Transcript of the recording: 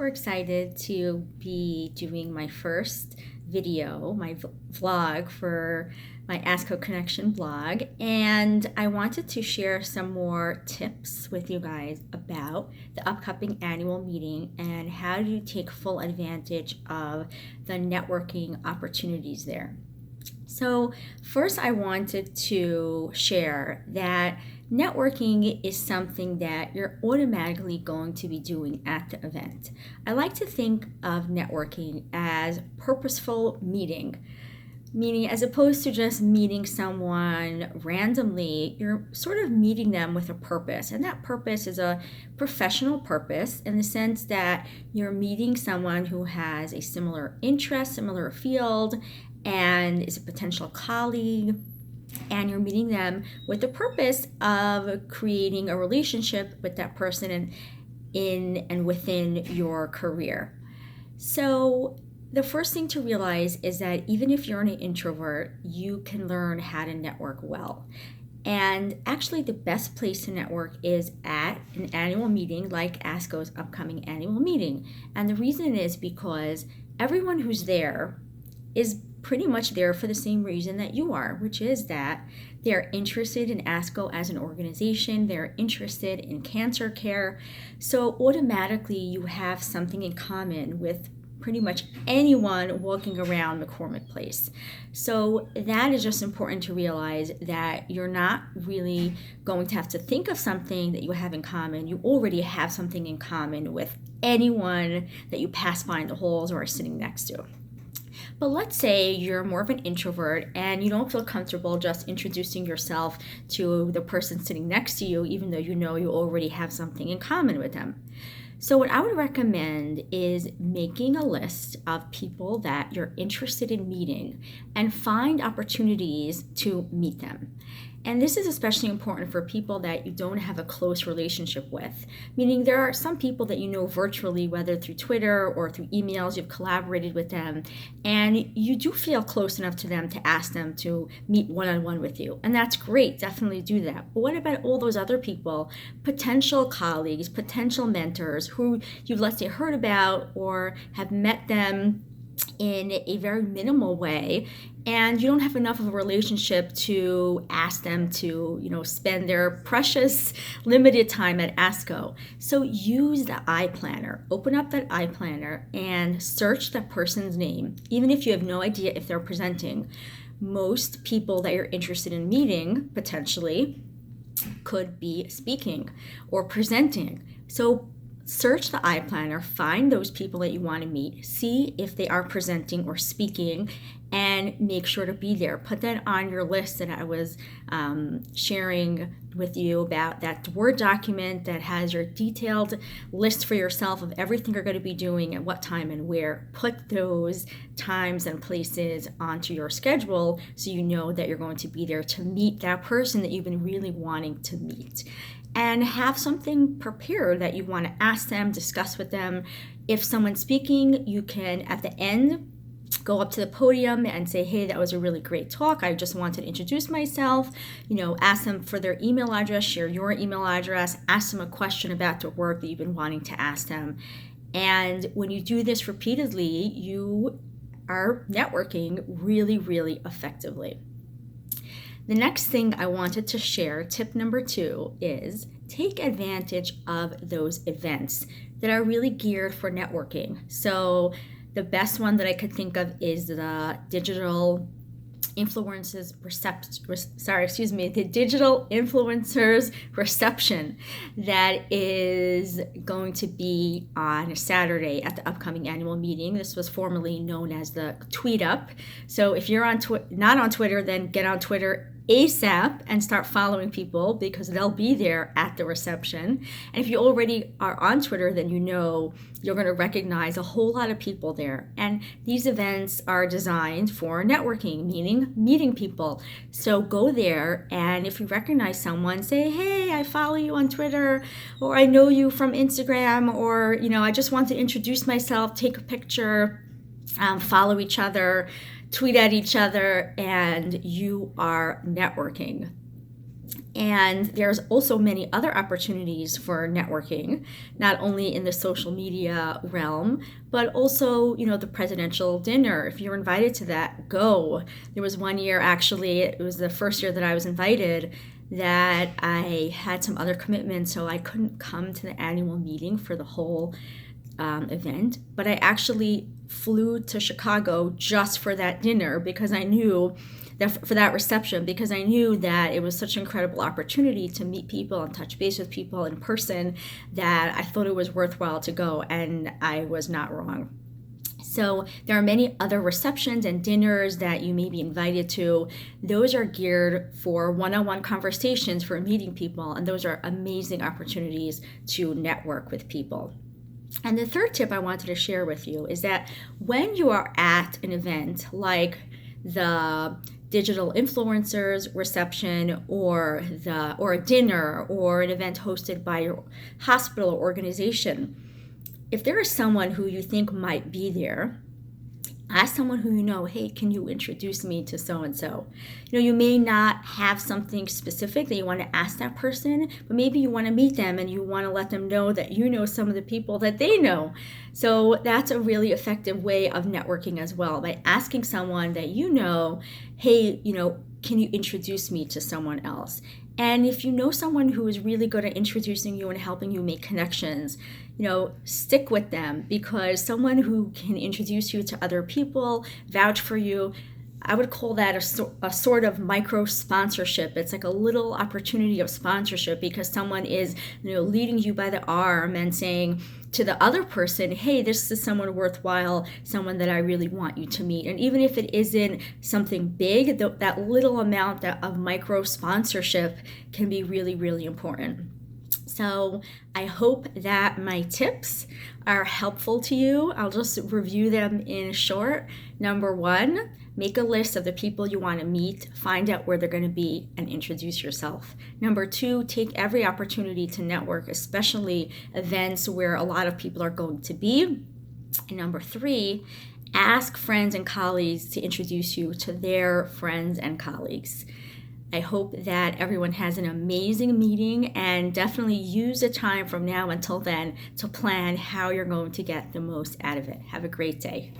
super excited to be doing my first video, my vlog for my ASCO Connection blog. And I wanted to share some more tips with you guys about the upcoming annual meeting and how to take full advantage of the networking opportunities there. So first, I wanted to share that networking is something that you're automatically going to be doing at the event. I like to think of networking as purposeful meeting, meaning as opposed to just meeting someone randomly, you're sort of meeting them with a purpose. And that purpose is a professional purpose in the sense that you're meeting someone who has a similar interest, similar field, and is a potential colleague, and you're meeting them with the purpose of creating a relationship with that person in and within your career. So the first thing to realize is that even if you're an introvert, you can learn how to network well. And actually, the best place to network is at an annual meeting like ASCO's upcoming annual meeting. And the reason is because everyone who's there is pretty much there for the same reason that you are, which is that they're interested in ASCO as an organization, they're interested in cancer care. So automatically you have something in common with pretty much anyone walking around McCormick Place. So that is just important to realize that you're not really going to have to think of something that you have in common. You already have something in common with anyone that you pass by in the halls or are sitting next to. But let's say you're more of an introvert and you don't feel comfortable just introducing yourself to the person sitting next to you, even though you know you already have something in common with them. So what I would recommend is making a list of people that you're interested in meeting and find opportunities to meet them. And this is especially important for people that you don't have a close relationship with, meaning there are some people that you know virtually, whether through Twitter or through emails, you've collaborated with them, and you do feel close enough to them to ask them to meet one-on-one with you. And that's great, definitely do that. But what about all those other people, potential colleagues, potential mentors who you've, let's say, heard about or have met them in a very minimal way, and you don't have enough of a relationship to ask them to, spend their precious limited time at ASCO. So use the iPlanner. Open up that iPlanner and search that person's name, even if you have no idea if they're presenting. Most people that you're interested in meeting potentially could be speaking or presenting. So search the iPlanner, find those people that you want to meet, see if they are presenting or speaking, and make sure to be there. Put that on your list that I was sharing with you about, that Word document that has your detailed list for yourself of everything you're going to be doing at what time and where. Put those times and places onto your schedule so you know that you're going to be there to meet that person that you've been really wanting to meet. And have something prepared that you want to ask them, discuss with them. If someone's speaking, you can, at the end, go up to the podium and say, hey, that was a really great talk. I just wanted to introduce myself. Ask them for their email address, share your email address, ask them a question about their work that you've been wanting to ask them. And when you do this repeatedly, you are networking really, really effectively. The next thing I wanted to share, tip number 2, is take advantage of those events that are really geared for networking. So the best one that I could think of is the Digital Influencers Reception that is going to be on Saturday at the upcoming annual meeting. This was formerly known as the Tweet Up. So if you're not on Twitter, then get on Twitter ASAP and start following people because they'll be there at the reception. And if you already are on Twitter, then you're going to recognize a whole lot of people there. And these events are designed for networking, meaning meeting people. So go there, and if you recognize someone, say, hey, I follow you on Twitter, or I know you from Instagram, or I just want to introduce myself, take a picture, follow each other, tweet at each other, and you are networking. And there's also many other opportunities for networking, not only in the social media realm, but also, the presidential dinner. If you're invited to that, go. There was one year, actually, it was the first year that I was invited, that I had some other commitments, so I couldn't come to the annual meeting for the whole event. But I actually flew to Chicago just for that dinner, because I knew for that reception, because I knew that it was such an incredible opportunity to meet people and touch base with people in person, that I thought it was worthwhile to go, and I was not wrong. So there are many other receptions and dinners that you may be invited to. Those are geared for one-on-one conversations, for meeting people, and those are amazing opportunities to network with people. And the third tip I wanted to share with you is that when you are at an event like the digital influencers reception, or a dinner, or an event hosted by your hospital or organization, if there is someone who you think might be there, ask someone who you know, hey, can you introduce me to so-and-so? You may not have something specific that you want to ask that person, but maybe you want to meet them and you want to let them know that you know some of the people that they know. So that's a really effective way of networking as well, by asking someone that you know, hey, can you introduce me to someone else? And if you know someone who is really good at introducing you and helping you make connections, stick with them, because someone who can introduce you to other people, vouch for you, I would call that a sort of micro sponsorship. It's like a little opportunity of sponsorship, because someone is, leading you by the arm and saying to the other person, hey, this is someone worthwhile, someone that I really want you to meet. And even if it isn't something big, that little amount of micro sponsorship can be really, really important. So I hope that my tips are helpful to you. I'll just review them in short. Number 1, make a list of the people you want to meet, find out where they're going to be, and introduce yourself. Number 2, take every opportunity to network, especially events where a lot of people are going to be. And number 3, ask friends and colleagues to introduce you to their friends and colleagues. I hope that everyone has an amazing meeting, and definitely use the time from now until then to plan how you're going to get the most out of it. Have a great day.